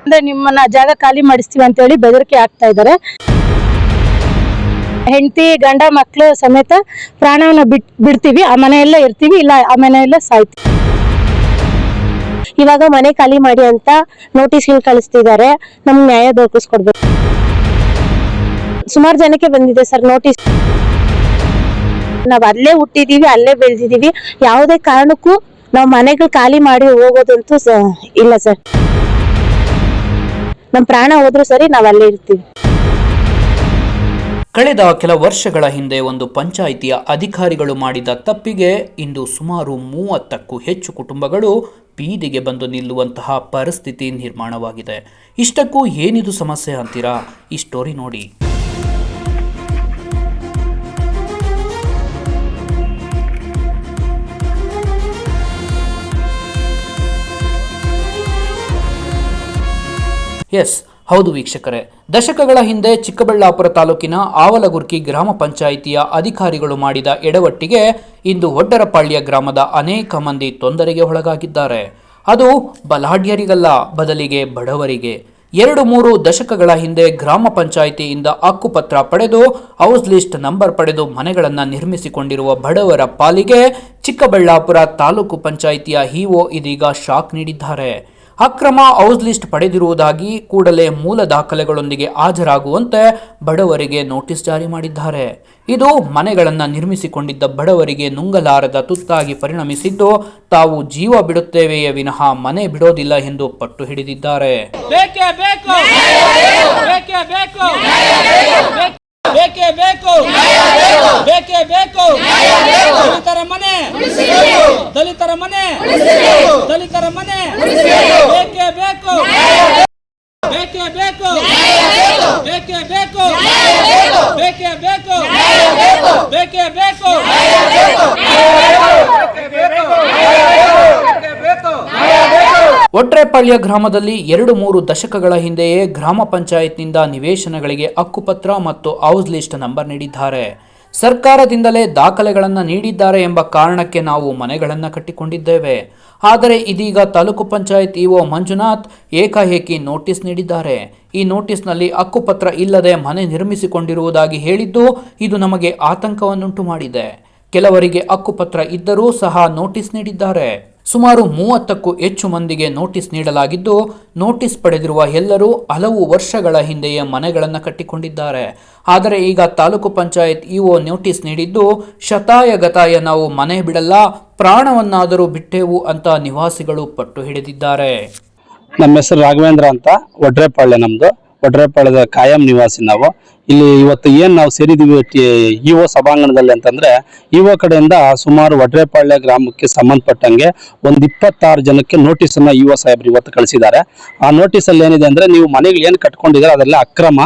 ಅಂದ್ರೆ ನಿಮ್ಮನ್ನ ಜಾಗ ಖಾಲಿ ಮಾಡಿಸ್ತೀವಿ ಅಂತ ಹೇಳಿ ಬೆದರಿಕೆ ಆಗ್ತಾ ಇದ್ದಾರೆ. ಹೆಂಡತಿ ಗಂಡ ಮಕ್ಕಳು ಸಮೇತ ಪ್ರಾಣವನ್ನ ಬಿಡ್ತೀವಿ, ಆ ಮನೆಯಲ್ಲೇ ಇರ್ತೀವಿ, ಇಲ್ಲ ಆ ಮನೆಯಲ್ಲೇ ಸಾಯ್ತೀವಿ. ಇವಾಗ ಮನೆ ಖಾಲಿ ಮಾಡಿ ಅಂತ ನೋಟಿಸ್ ಕಳಿಸ್ತಿದ್ದಾರೆ. ನಮ್ಗೆ ನ್ಯಾಯ ದೊರಕಿಸ್ಕೊಡ್ಬೇಕು. ಸುಮಾರು ಜನಕ್ಕೆ ಬಂದಿದೆ ಸರ್ ನೋಟಿಸ್. ನಾವ್ ಅಲ್ಲೇ ಹುಟ್ಟಿದೀವಿ, ಅಲ್ಲೇ ಬೆಳೆದಿದೀವಿ. ಯಾವುದೇ ಕಾರಣಕ್ಕೂ ನಾವ್ ಮನೆಗಳು ಖಾಲಿ ಮಾಡಿ ಹೋಗೋದಂತೂ ಇಲ್ಲ ಸರ್. ನಮ್ ಪ್ರಾಣ ಹೋದ್ರು ಸರಿ, ನಾವ್ ಅಲ್ಲೇ ಇರ್ತೀವಿ. ಕಳೆದ ಕೆಲ ವರ್ಷಗಳ ಹಿಂದೆ ಒಂದು ಪಂಚಾಯಿತಿಯ ಅಧಿಕಾರಿಗಳು ಮಾಡಿದ ತಪ್ಪಿಗೆ ಇಂದು ಸುಮಾರು 30ಕ್ಕೂ ಹೆಚ್ಚು ಕುಟುಂಬಗಳು ಬೀದಿಗೆ ಬಂದು ನಿಲ್ಲುವಂತಹ ಪರಿಸ್ಥಿತಿ ನಿರ್ಮಾಣವಾಗಿದೆ. ಇಷ್ಟಕ್ಕೂ ಏನಿದು ಸಮಸ್ಯೆ ಅಂತೀರಾ? ಈ ಸ್ಟೋರಿ ನೋಡಿ. ಎಸ್, ಹೌದು ವೀಕ್ಷಕರೇ, ದಶಕಗಳ ಹಿಂದೆ ಚಿಕ್ಕಬಳ್ಳಾಪುರ ತಾಲೂಕಿನ ಆವಲಗುರ್ಕಿ ಗ್ರಾಮ ಪಂಚಾಯಿತಿಯ ಅಧಿಕಾರಿಗಳು ಮಾಡಿದ ಎಡವಟ್ಟಿಗೆ ಇಂದು ಒಡ್ಡರಪಾಳ್ಯ ಗ್ರಾಮದ ಅನೇಕ ಮಂದಿ ತೊಂದರೆಗೆ ಒಳಗಾಗಿದ್ದಾರೆ. ಅದು ಬಲಾಢ್ಯರಿಗಲ್ಲ, ಬದಲಿಗೆ ಬಡವರಿಗೆ. 2-3 ದಶಕಗಳ ಹಿಂದೆ ಗ್ರಾಮ ಪಂಚಾಯಿತಿಯಿಂದ ಹಕ್ಕುಪತ್ರ ಪಡೆದು ಹೌಸ್ ಲಿಸ್ಟ್ ನಂಬರ್ ಪಡೆದು ಮನೆಗಳನ್ನು ನಿರ್ಮಿಸಿಕೊಂಡಿರುವ ಬಡವರ ಪಾಲಿಗೆ ಚಿಕ್ಕಬಳ್ಳಾಪುರ ತಾಲೂಕು ಪಂಚಾಯಿತಿಯ ಇಒ ಇದೀಗ ಶಾಕ್ ನೀಡಿದ್ದಾರೆ. ಅಕ್ರಮ ಹೌಸ್ ಲಿಸ್ಟ್ ಪಡೆದಿರುವುದಾಗಿ ಕೂಡಲೇ ಮೂಲ ದಾಖಲೆಗಳೊಂದಿಗೆ ಹಾಜರಾಗುವಂತೆ ಬಡವರಿಗೆ ನೋಟಿಸ್ ಜಾರಿ ಮಾಡಿದ್ದಾರೆ. ಇದು ಮನೆಗಳನ್ನು ನಿರ್ಮಿಸಿಕೊಂಡಿದ್ದ ಬಡವರಿಗೆ ನುಂಗಲಾರದ ತುತ್ತಾಗಿ ಪರಿಣಮಿಸಿದ್ದು, ತಾವು ಜೀವ ಬಿಡುತ್ತೇವೆಯೇ ವಿನಃ ಮನೆ ಬಿಡೋದಿಲ್ಲ ಎಂದು ಪಟ್ಟು ಹಿಡಿದಿದ್ದಾರೆ. ಬೇಕೇ ಬೇಕು, ಬೇಕೇ ಬೇಕು. ದಲಿತರ ಮನೆ, ದಲಿತರ ಮನೆ, ದಲಿತರ ಮನೆ. ಬೇಕೇ ಬೇಕು, ಬೇಕೇ ಬೇಕು, ಬೇಕೇ ಬೇಕು, ಬೇಕೇ ಬೇಕು, ಬೇಕೇ ಬೇಕು. ಒಡ್ರೆಪಾಳ್ಯ ಗ್ರಾಮದಲ್ಲಿ 2-3 ದಶಕಗಳ ಹಿಂದೆಯೇ ಗ್ರಾಮ ಪಂಚಾಯತ್ನಿಂದ ನಿವೇಶನಗಳಿಗೆ ಹಕ್ಕುಪತ್ರ ಮತ್ತು ಹೌಸ್ ಲಿಸ್ಟ್ ನಂಬರ್ ನೀಡಿದ್ದಾರೆ. ಸರ್ಕಾರದಿಂದಲೇ ದಾಖಲೆಗಳನ್ನು ನೀಡಿದ್ದಾರೆ ಎಂಬ ಕಾರಣಕ್ಕೆ ನಾವು ಮನೆಗಳನ್ನು ಕಟ್ಟಿಕೊಂಡಿದ್ದೇವೆ. ಆದರೆ ಇದೀಗ ತಾಲೂಕು ಪಂಚಾಯತ್ ಇಒ ಮಂಜುನಾಥ್ ಏಕಾಏಕಿ ನೋಟಿಸ್ ನೀಡಿದ್ದಾರೆ. ಈ ನೋಟಿಸ್ನಲ್ಲಿ ಹಕ್ಕುಪತ್ರ ಇಲ್ಲದೆ ಮನೆ ನಿರ್ಮಿಸಿಕೊಂಡಿರುವುದಾಗಿ ಹೇಳಿದ್ದು, ಇದು ನಮಗೆ ಆತಂಕವನ್ನುಂಟು ಮಾಡಿದೆ. ಕೆಲವರಿಗೆ ಹಕ್ಕುಪತ್ರ ಇದ್ದರೂ ಸಹ ನೋಟಿಸ್ ನೀಡಿದ್ದಾರೆ. ಸುಮಾರು 30ಕ್ಕೂ ಹೆಚ್ಚು ಮಂದಿಗೆ ನೋಟಿಸ್ ನೀಡಲಾಗಿದ್ದು, ನೋಟಿಸ್ ಪಡೆದಿರುವ ಎಲ್ಲರೂ ಹಲವು ವರ್ಷಗಳ ಹಿಂದೆಯೇ ಮನೆಗಳನ್ನು ಕಟ್ಟಿಕೊಂಡಿದ್ದಾರೆ. ಆದರೆ ಈಗ ತಾಲೂಕು ಪಂಚಾಯತ್ ಇಒ ನೋಟಿಸ್ ನೀಡಿದ್ದು, ಶತಾಯಗತಾಯ ನಾವು ಮನೆ ಬಿಡಲ್ಲ, ಪ್ರಾಣವನ್ನಾದರೂ ಬಿಟ್ಟೆವು ಅಂತ ನಿವಾಸಿಗಳು ಪಟ್ಟು ಹಿಡಿದಿದ್ದಾರೆ. ನಮ್ಮ ಹೆಸರು ರಾಘವೇಂದ್ರ ಅಂತ, ಒಡ್ರೆಪಾಳ್ಯ ನಮ್ದು. ಒಡ್ರೆಪಾಳ್ಯದ ಕಾಯಂ ನಿವಾಸಿ ನಾವು. ಇಲ್ಲಿ ಇವತ್ತು ನಾವು ಸೇರಿದೀವಿ ಇಒ ಸಭಾಂಗಣದಲ್ಲಿ ಅಂತಂದ್ರೆ, ಇಒ ಕಡೆಯಿಂದ ಸುಮಾರು ಒಡ್ರೆಪಾಳ್ಯ ಗ್ರಾಮಕ್ಕೆ ಸಂಬಂಧಪಟ್ಟಂಗೆ ಒಂದು 26 ಜನಕ್ಕೆ ನೋಟಿಸ್ ಅನ್ನ ಇಒ ಸಾಹೇಬ್ರು ಇವತ್ತು ಕಳಿಸಿದ್ದಾರೆ. ಆ ನೋಟಿಸ್ ಅಲ್ಲಿ ಏನಿದೆ ಅಂದ್ರೆ, ನೀವು ಮನೆಗಳು ಏನು ಕಟ್ಕೊಂಡಿದ್ದಾರೆ ಅದೆಲ್ಲ ಅಕ್ರಮ,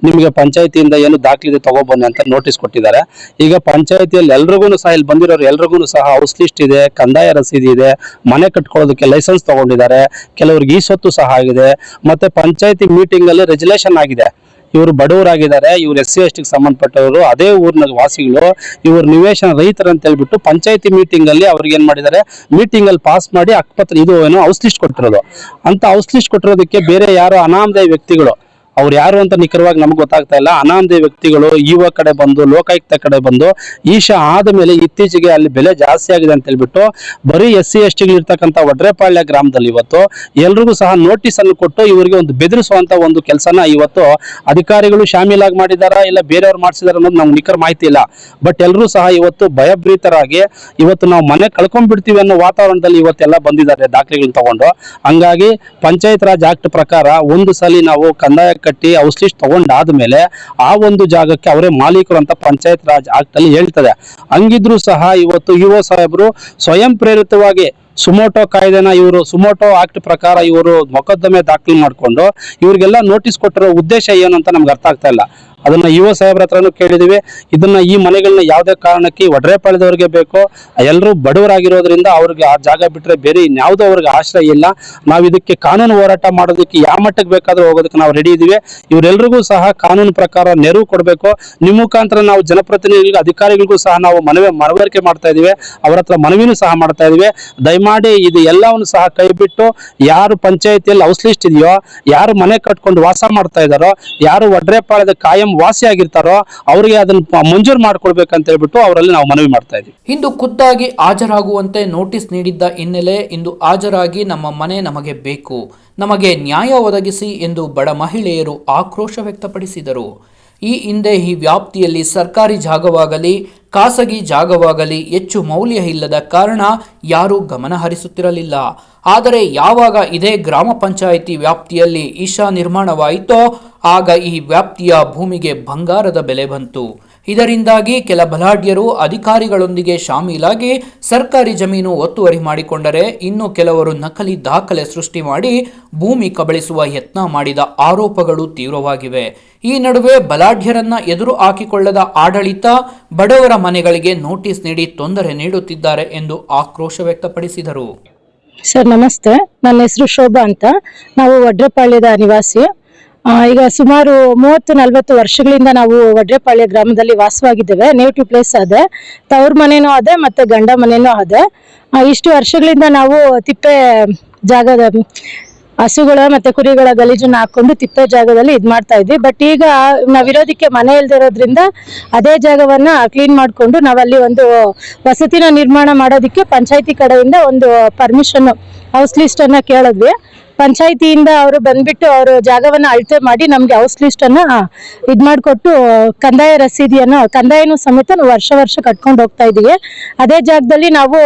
ನಿಮಗೆ ಪಂಚಾಯತಿಯಿಂದ ಏನು ದಾಖಲೆ ತಗೊಬನ್ನಿ ಅಂತ ನೋಟಿಸ್ ಕೊಟ್ಟಿದ್ದಾರೆ. ಈಗ ಪಂಚಾಯತಿಯಲ್ಲಿ ಎಲ್ರಿಗೂ ಸಹ, ಇಲ್ಲಿ ಬಂದಿರೋರು ಎಲ್ರಿಗೂ ಸಹ ಹೌಸ್ ಲಿಸ್ಟ್ ಇದೆ, ಕಂದಾಯ ರಸೀದಿ ಇದೆ, ಮನೆ ಕಟ್ಕೊಳ್ಳೋದಕ್ಕೆ ಲೈಸೆನ್ಸ್ ತಗೊಂಡಿದ್ದಾರೆ, ಕೆಲವರಿಗೆ ಈ ಸ್ವತ್ತು ಸಹ ಆಗಿದೆ. ಮತ್ತೆ ಪಂಚಾಯತಿ ಮೀಟಿಂಗ್ ಅಲ್ಲಿ ರೆಜುಲೇಷನ್ ಆಗಿದೆ. ಇವರು ಬಡವರಾಗಿದ್ದಾರೆ, ಇವರು SC ST ಸಂಬಂಧಪಟ್ಟವರು, ಅದೇ ಊರಿನ ವಾಸಿಗಳು, ಇವರು ನಿವೇಶನ ರೈತರು ಅಂತ ಹೇಳ್ಬಿಟ್ಟು ಪಂಚಾಯತಿ ಮೀಟಿಂಗ್ ಅಲ್ಲಿ ಅವ್ರಿಗೆ ಏನ್ ಮಾಡಿದ್ದಾರೆ, ಮೀಟಿಂಗ್ ಅಲ್ಲಿ ಪಾಸ್ ಮಾಡಿ ಹಕ್ಕುಪತ್ರ ಇದು ಏನೋ ಹೌಸ್ ಲಿಸ್ಟ್ ಕೊಟ್ಟಿರೋದು. ಅಂತ ಹೌಸ್ ಲಿಸ್ಟ್ ಕೊಟ್ಟಿರೋದಕ್ಕೆ ಬೇರೆ ಯಾರೋ ಅನಾಮಧೇಯ ವ್ಯಕ್ತಿಗಳು, ಅವ್ರು ಯಾರು ಅಂತ ನಿಖರವಾಗಿ ನಮ್ಗೆ ಗೊತ್ತಾಗ್ತಾ ಇಲ್ಲ, ಅನಾಮಧೇಯ ವ್ಯಕ್ತಿಗಳು ಇವ ಕಡೆ ಬಂದು, ಲೋಕಾಯುಕ್ತ ಕಡೆ ಬಂದು, ಈಶಾ ಆದ ಮೇಲೆ ಇತ್ತೀಚೆಗೆ ಅಲ್ಲಿ ಬೆಲೆ ಜಾಸ್ತಿ ಆಗಿದೆ ಅಂತ ಹೇಳ್ಬಿಟ್ಟು ಬರೀ SC ST ಇರ್ತಕ್ಕಂಥ ಒಡ್ರೆಪಾಳ್ಯ ಗ್ರಾಮದಲ್ಲಿ ಇವತ್ತು ಎಲ್ರಿಗೂ ಸಹ ನೋಟಿಸ್ ಅನ್ನು ಕೊಟ್ಟು ಇವರಿಗೆ ಒಂದು ಬೆದರಿಸುವಂತ ಒಂದು ಕೆಲಸನ ಇವತ್ತು ಅಧಿಕಾರಿಗಳು ಶಾಮೀಲಾಗಿ ಮಾಡಿದಾರ, ಇಲ್ಲ ಬೇರೆಯವ್ರು ಮಾಡಿಸಿದಾರ ಅನ್ನೋದು ನಮ್ಗೆ ನಿಖರ ಮಾಹಿತಿ ಇಲ್ಲ. ಬಟ್ ಎಲ್ಲರೂ ಸಹ ಇವತ್ತು ಭಯಭೀತರಾಗಿ ಇವತ್ತು ನಾವು ಮನೆ ಕಳ್ಕೊಂಡ್ಬಿಡ್ತೀವಿ ಅನ್ನೋ ವಾತಾವರಣದಲ್ಲಿ ಇವತ್ತೆಲ್ಲ ಬಂದಿದ್ದಾರೆ ದಾಖಲೆಗಳನ್ನ ತಗೊಂಡು. ಹಂಗಾಗಿ ಪಂಚಾಯತ್ ರಾಜ್ ಆಕ್ಟ್ ಪ್ರಕಾರ ಒಂದು ಸಲ ನಾವು ಕಂದಾಯ ಕಟ್ಟಿ ಹೌಸ್ ಲಿಸ್ಟ್ ತಗೊಂಡಾದ್ಮೇಲೆ ಆ ಒಂದು ಜಾಗಕ್ಕೆ ಅವರೇ ಮಾಲೀಕರು ಅಂತ ಪಂಚಾಯತ್ ರಾಜ್ ಆಕ್ಟ್ ಅಲ್ಲಿ ಹೇಳ್ತದೆ. ಹಂಗಿದ್ರು ಸಹ ಇವತ್ತು ಇಒ ಸಾಹೇಬರು ಸ್ವಯಂ ಪ್ರೇರಿತವಾಗಿ ಸುಮೋಟೋ ಕಾಯ್ದೆನ, ಇವರು ಸುಮೋಟೋ ಆಕ್ಟ್ ಪ್ರಕಾರ ಇವರು ಮೊಕದ್ದಮೆ ದಾಖಲು ಮಾಡಿಕೊಂಡು ಇವ್ರಿಗೆಲ್ಲ ನೋಟಿಸ್ ಕೊಟ್ಟಿರೋ ಉದ್ದೇಶ ಏನು ಅಂತ ನಮ್ಗೆ ಅರ್ಥ ಆಗ್ತಾ ಇಲ್ಲ. ಅದನ್ನ ಇಒ ಸಾಹೇಬ್ರ ಹತ್ರನೂ ಕೇಳಿದೀವಿ. ಇದನ್ನ ಈ ಮನೆಗಳನ್ನ ಯಾವುದೇ ಕಾರಣಕ್ಕೆ ಒಡ್ರೆಪಾಳ್ಯದವ್ರಿಗೆ ಬೇಕು, ಎಲ್ಲರೂ ಬಡವರಾಗಿರೋದ್ರಿಂದ ಅವ್ರಿಗೆ ಆ ಜಾಗ ಬಿಟ್ರೆ ಬೇರೆ ಇನ್ಯಾವುದೋ ಅವ್ರಿಗೆ ಆಶ್ರಯ ಇಲ್ಲ. ನಾವು ಇದಕ್ಕೆ ಕಾನೂನು ಹೋರಾಟ ಮಾಡೋದಕ್ಕೆ ಯಾವ ಮಟ್ಟಕ್ಕೆ ಬೇಕಾದ್ರೂ ಹೋಗೋದಕ್ಕೆ ನಾವು ರೆಡಿ ಇದೀವಿ. ಇವರೆಲ್ಲರಿಗೂ ಸಹ ಕಾನೂನು ಪ್ರಕಾರ ನೆರವು ಕೊಡಬೇಕು. ನಿಮ್ಮ ಮುಖಾಂತರ ನಾವು ಜನಪ್ರತಿನಿಧಿಗಳಿಗೂ ಅಧಿಕಾರಿಗಳಿಗೂ ಸಹ ನಾವು ಮನವರಿಕೆ ಮಾಡ್ತಾ ಇದೀವಿ, ಅವ್ರ ಹತ್ರ ಮನವಿನೂ ಸಹ ಮಾಡ್ತಾ ಇದೀವಿ. ದಯಮಾಡಿ ಇದು ಎಲ್ಲವನ್ನು ಸಹ ಕೈ ಬಿಟ್ಟು ಯಾರು ಪಂಚಾಯತಿಯಲ್ಲಿ ಹೌಸ್ ಲಿಸ್ಟ್ ಇದೆಯೋ, ಯಾರು ಮನೆ ಕಟ್ಕೊಂಡು ವಾಸ ಮಾಡ್ತಾ ಇದ್ದಾರೋ, ಯಾರು ಒಡ್ರೆಪಾಳ್ಯದ ಕಾಯಂ ವಾಸಿ ಆಗಿರ್ತಾರೋ ಅವರಿಗೆ ಅದನ್ನ ಮಂಜೂರು ಮಾಡ್ಕೊಡ್ಬೇಕಂತ ಹೇಳ್ಬಿಟ್ಟು ಅವರಲ್ಲಿ ನಾವು ಮನವಿ ಮಾಡ್ತಾ ಇದೀವಿ. ಇಂದು ಖುದ್ದಾಗಿ ಹಾಜರಾಗುವಂತೆ ನೋಟಿಸ್ ನೀಡಿದ್ದ ಹಿನ್ನೆಲೆ ಇಂದು ಹಾಜರಾಗಿ ನಮ್ಮ ಮನೆ ನಮಗೆ ಬೇಕು, ನಮಗೆ ನ್ಯಾಯ ಒದಗಿಸಿ ಎಂದು ಬಡ ಮಹಿಳೆಯರು ಆಕ್ರೋಶ ವ್ಯಕ್ತಪಡಿಸಿದರು. ಈ ಹಿಂದೆ ಈ ವ್ಯಾಪ್ತಿಯಲ್ಲಿ ಸರ್ಕಾರಿ ಜಾಗವಾಗಲಿ ಖಾಸಗಿ ಜಾಗವಾಗಲಿ ಹೆಚ್ಚು ಮೌಲ್ಯ ಇಲ್ಲದ ಕಾರಣ ಯಾರೂ ಗಮನ ಹರಿಸುತ್ತಿರಲಿಲ್ಲ. ಆದರೆ ಯಾವಾಗ ಇದೇ ಗ್ರಾಮ ಪಂಚಾಯಿತಿ ವ್ಯಾಪ್ತಿಯಲ್ಲಿ ಈಶಾ ನಿರ್ಮಾಣವಾಯಿತೋ ಆಗ ಈ ವ್ಯಾಪ್ತಿಯ ಭೂಮಿಗೆ ಬಂಗಾರದ ಬೆಲೆ ಬಂತು. ಇದರಿಂದಾಗಿ ಕೆಲ ಬಲಾಢ್ಯರು ಅಧಿಕಾರಿಗಳೊಂದಿಗೆ ಶಾಮೀಲಾಗಿ ಸರ್ಕಾರಿ ಜಮೀನು ಒತ್ತುವರಿ ಮಾಡಿಕೊಂಡರೆ, ಇನ್ನು ಕೆಲವರು ನಕಲಿ ದಾಖಲೆ ಸೃಷ್ಟಿ ಮಾಡಿ ಭೂಮಿ ಕಬಳಿಸುವ ಯತ್ನ ಮಾಡಿದ ಆರೋಪಗಳು ತೀವ್ರವಾಗಿವೆ. ಈ ನಡುವೆ ಬಲಾಢ್ಯರನ್ನ ಎದುರು ಹಾಕಿಕೊಳ್ಳದ ಆಡಳಿತ ಬಡವರ ಮನೆಗಳಿಗೆ ನೋಟಿಸ್ ನೀಡಿ ತೊಂದರೆ ನೀಡುತ್ತಿದ್ದಾರೆ ಎಂದು ಆಕ್ರೋಶ ವ್ಯಕ್ತಪಡಿಸಿದರು. ಸರ್ ನಮಸ್ತೆ, ನನ್ನ ಹೆಸರು ಶೋಭಾ ಅಂತ. ನಾವು ಒಡ್ರೆಪಾಳ್ಯದ ನಿವಾಸಿ. ಈಗ ಸುಮಾರು 30-40 ವರ್ಷಗಳಿಂದ ನಾವು ಒಡ್ರೆಪಾಳ್ಯ ಗ್ರಾಮದಲ್ಲಿ ವಾಸವಾಗಿದ್ದೇವೆ. ನೇಟಿವ್ ಪ್ಲೇಸ್ ಅದೇ, ತವ್ರ ಮನೆನೂ ಅದೇ ಮತ್ತೆ ಗಂಡ ಮನೆನೂ ಅದೇ. ಇಷ್ಟು ವರ್ಷಗಳಿಂದ ನಾವು ತಿಪ್ಪೆ ಜಾಗದ ಹಸುಗಳ ಮತ್ತೆ ಕುರಿಗಳ ಗಲೀಜನ್ನ ಹಾಕೊಂಡು ತಿಪ್ಪೆ ಜಾಗದಲ್ಲಿ ಇದ್ ಮಾಡ್ತಾ ಇದ್ವಿ. ಬಟ್ ಈಗ ನಾವಿರೋದಕ್ಕೆ ಮನೆ ಇಲ್ದಿರೋದ್ರಿಂದ ಅದೇ ಜಾಗವನ್ನ ಕ್ಲೀನ್ ಮಾಡ್ಕೊಂಡು ನಾವಲ್ಲಿ ಒಂದು ವಸತಿನ ನಿರ್ಮಾಣ ಮಾಡೋದಕ್ಕೆ ಪಂಚಾಯತಿ ಕಡೆಯಿಂದ ಒಂದು ಪರ್ಮಿಷನ್ ಹೌಸ್ ಲಿಸ್ಟ್ ಅನ್ನ ಕೇಳಿದ್ವಿ. ಪಂಚಾಯತಿಯಿಂದ ಅವರು ಬಂದ್ಬಿಟ್ಟು ಅವರು ಜಾಗವನ್ನ ಅಳತೆ ಮಾಡಿ ನಮ್ಗೆ ಹೌಸ್ ಲಿಸ್ಟ್ ಅನ್ನ ಇದ್ ಮಾಡ್ಕೊಟ್ಟು ಕಂದಾಯ ರಸೀದಿಯನ್ನು ಕಂದಾಯನೂ ಸಮೇತ ನಾವು ವರ್ಷ ಕಟ್ಕೊಂಡು ಹೋಗ್ತಾ ಇದೀವಿ. ಅದೇ ಜಾಗದಲ್ಲಿ ನಾವು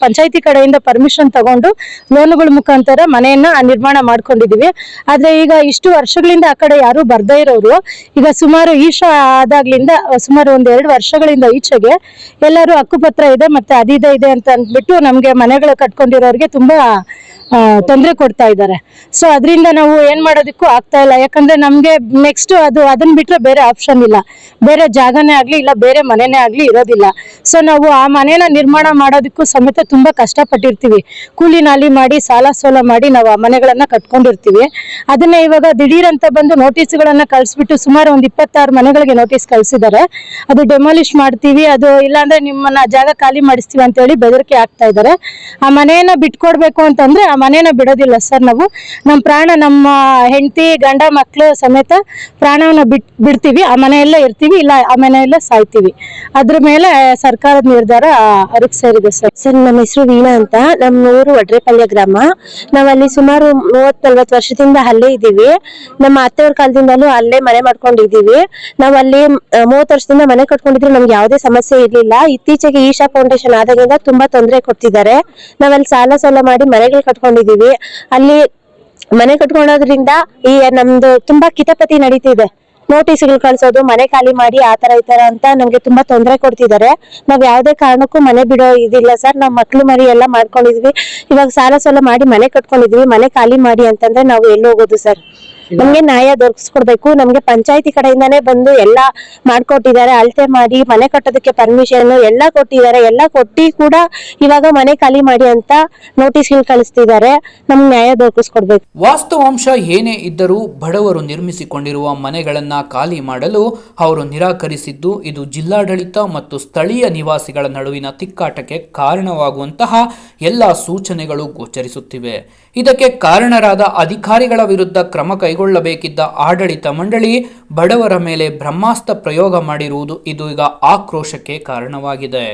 ಪಂಚಾಯತಿ ಕಡೆಯಿಂದ ಪರ್ಮಿಷನ್ ತಗೊಂಡು ಲೋನುಗಳ ಮುಖಾಂತರ ಮನೆಯನ್ನ ನಿರ್ಮಾಣ ಮಾಡ್ಕೊಂಡಿದೀವಿ. ಆದ್ರೆ ಈಗ ಇಷ್ಟು ವರ್ಷಗಳಿಂದ ಆ ಕಡೆ ಯಾರು ಬರ್ದೇ ಇರೋರು ಈಗ ಸುಮಾರು ಈಶಾ ಆದಾಗ್ಲಿಂದ ಸುಮಾರು 1-2 ವರ್ಷಗಳಿಂದ ಈಚೆಗೆ ಎಲ್ಲರೂ ಹಕ್ಕುಪತ್ರ ಇದೆ ಮತ್ತೆ ಅದಿದೆ ಇದೆ ಅಂತ ಅಂದ್ಬಿಟ್ಟು ನಮ್ಗೆ ಮನೆಗಳು ಕಟ್ಕೊಂಡಿರೋರಿಗೆ ತುಂಬಾ ತೊಂದರೆ ಕೊಡ್ತಾ ಇದ್ದಾರೆ. ಸೊ ಅದರಿಂದ ನಾವು ಏನ್ ಮಾಡೋದಕ್ಕೂ ಆಗ್ತಾ ಇಲ್ಲ. ಯಾಕಂದ್ರೆ ನಮ್ಗೆ ನೆಕ್ಸ್ಟ್ ಅದನ್ನ ಬಿಟ್ರೆ ಬೇರೆ ಆಪ್ಷನ್ ಇಲ್ಲ, ಬೇರೆ ಜಾಗನೇ ಆಗ್ಲಿ ಇಲ್ಲ ಬೇರೆ ಮನೆನೇ ಆಗ್ಲಿ ಇರೋದಿಲ್ಲ. ಸೊ ನಾವು ಆ ಮನೇನ ನಿರ್ಮಾಣ ಮಾಡೋದಕ್ಕೂ ಸಮೇತ ತುಂಬಾ ಕಷ್ಟಪಟ್ಟಿರ್ತೀವಿ. ಕೂಲಿ ನಾಲಿ ಮಾಡಿ ಸಾಲ ಸೋಲ ಮಾಡಿ ನಾವು ಆ ಮನೆಗಳನ್ನ ಕಟ್ಕೊಂಡಿರ್ತೀವಿ. ಅದನ್ನ ಇವಾಗ ದಿಢೀರ್ ಅಂತ ಬಂದು ನೋಟಿಸ್ಗಳನ್ನ ಕಳ್ಸಿಬಿಟ್ಟು ಸುಮಾರು ಒಂದು 26 ಮನೆಗಳಿಗೆ ನೋಟಿಸ್ ಕಳ್ಸಿದ್ದಾರೆ. ಅದು ಡೆಮಾಲಿಷ್ ಮಾಡ್ತೀವಿ, ಅದು ಇಲ್ಲಾಂದ್ರೆ ನಿಮ್ಮನ್ನ ಜಾಗ ಖಾಲಿ ಮಾಡಿಸ್ತೀವಿ ಅಂತ ಹೇಳಿ ಬೆದರಿಕೆ ಆಗ್ತಾ ಇದ್ದಾರೆ. ಆ ಮನೆಯನ್ನ ಬಿಟ್ಕೊಡ್ಬೇಕು ಅಂತಂದ್ರೆ ಆ ಮನೇನ ಬಿಡೋದಿಲ್ಲ ಸರ್. ನಾವು ನಮ್ಮ ಪ್ರಾಣ, ನಮ್ಮ ಹೆಂಡತಿ ಗಂಡ ಮಕ್ಳು ಸಮೇತ ಪ್ರಾಣವನ್ನ ಬಿಡ್ತೀವಿ, ಆ ಮನೆಯಲ್ಲೇ ಇರ್ತೀವಿ, ಇಲ್ಲ ಆ ಮನೆಯಲ್ಲೇ ಸಾಯ್ತೀವಿ. ಅದ್ರ ಮೇಲೆ ಸರ್ಕಾರದ ನಿರ್ಧಾರ ಅದಕ್ಕೆ ಸೇರಿದೆ ಸರ್. ಸರ್ ನಮ್ಮ ಹೆಸರು ವೀಣಾ ಅಂತ. ನಮ್ಮ ಊರು ಒಡ್ರೆಪಾಳ್ಯ ಗ್ರಾಮ. ನಾವಲ್ಲಿ ಸುಮಾರು 30-40 ವರ್ಷದಿಂದ ಅಲ್ಲೇ ಇದೀವಿ. ನಮ್ಮ ಅತ್ತೆಯವ್ರ ಕಾಲದಿಂದಲೂ ಅಲ್ಲೇ ಮನೆ ಮಾಡ್ಕೊಂಡಿದೀವಿ. ನಾವಲ್ಲಿ 30 ವರ್ಷದಿಂದ ಮನೆ ಕಟ್ಕೊಂಡಿದ್ರು ನಮ್ಗೆ ಯಾವುದೇ ಸಮಸ್ಯೆ ಇರ್ಲಿಲ್ಲ. ಇತ್ತೀಚೆಗೆ ಈಶಾ ಫೌಂಡೇಶನ್ ಆದಾಗಿಂದ ತುಂಬಾ ತೊಂದರೆ ಕೊಡ್ತಿದ್ದಾರೆ. ನಾವಲ್ಲಿ ಸಾಲ ಮಾಡಿ ಮನೆಗಳು ಕಟ್ಕೊಂಡಿದೀವಿ. ಅಲ್ಲಿ ಮನೆ ಕಟ್ಕೊಳ್ಳೋದ್ರಿಂದ ಈ ನಮ್ದು ತುಂಬಾ ಕಿತಾಪತಿ ನಡೀತಿದೆ. ನೋಟಿಸ್ಗಳು ಕಳ್ಸೋದು, ಮನೆ ಖಾಲಿ ಮಾಡಿ ಆ ತರ ಈ ತರ ಅಂತ ನಮ್ಗೆ ತುಂಬಾ ತೊಂದರೆ ಕೊಡ್ತಿದ್ದಾರೆ. ನಾವ್ ಯಾವ್ದೇ ಕಾರಣಕ್ಕೂ ಮನೆ ಬಿಡೋ ಇದಿಲ್ಲ ಸರ್. ನಾವ್ ಮಕ್ಳು ಮರಿ ಎಲ್ಲ ಮಾಡ್ಕೊಂಡಿದ್ವಿ. ಇವಾಗ ಸಾಲ ಮಾಡಿ ಮನೆ ಕಟ್ಕೊಂಡಿದೀವಿ. ಮನೆ ಖಾಲಿ ಮಾಡಿ ಅಂತಂದ್ರೆ ನಾವು ಎಲ್ಲಿ ಹೋಗೋದು ಸರ್? ನಮ್ಗೆ ನ್ಯಾಯ ದೊರಕಿಸ್ಕೊಡ್ಬೇಕು. ನಮ್ಗೆ ಪಂಚಾಯತಿ ಕಡೆಯಿಂದಾನೇ ಬಂದು ಎಲ್ಲಾ ಮಾಡ್ಕೊಟ್ಟಿದ್ದಾರೆ. ಅಳತೆ ಮಾಡಿ ಮನೆ ಕಟ್ಟೋದಕ್ಕೆ ಪರ್ಮಿಷನ್ ಎಲ್ಲ ಕೊಟ್ಟಿದ್ದಾರೆ. ಎಲ್ಲ ಕೊಟ್ಟಿ ಕೂಡ ಇವಾಗ ಮನೆ ಖಾಲಿ ಮಾಡಿ ಅಂತ ನೋಟಿಸ್ಗಳು ಕಳಿಸ್ತಿದ್ದಾರೆ. ನಮ್ಗೆ ನ್ಯಾಯ ದೊರಕಿಸ್ಕೊಡ್ಬೇಕು. ವಾಸ್ತವಾಂಶ ಏನೇ ಇದ್ದರೂ ಬಡವರು ನಿರ್ಮಿಸಿಕೊಂಡಿರುವ ಮನೆಗಳನ್ನ ಖಾಲಿ ಮಾಡಲು ಅವರು ನಿರಾಕರಿಸಿದ್ದು ಇದು ಜಿಲ್ಲಾಡಳಿತ ಮತ್ತು ಸ್ಥಳೀಯ ನಿವಾಸಿಗಳ ನಡುವಿನ ತಿಕ್ಕಾಟಕ್ಕೆ ಕಾರಣವಾಗುವಂತಹ ಎಲ್ಲ ಸೂಚನೆಗಳು ಗೋಚರಿಸುತ್ತಿವೆ. ಇದಕ್ಕೆ ಕಾರಣರಾದ ಅಧಿಕಾರಿಗಳ ವಿರುದ್ಧ ಕ್ರಮ ಕೈಗೊಳ್ಳಬೇಕಿದ್ದ ಆಡಳಿತ ಮಂಡಳಿ ಬಡವರ ಮೇಲೆ ಬ್ರಹ್ಮಾಸ್ತ್ರ ಪ್ರಯೋಗ ಮಾಡಿರುವುದು ಇದು ಈಗ ಆಕ್ರೋಶಕ್ಕೆ ಕಾರಣವಾಗಿದೆ.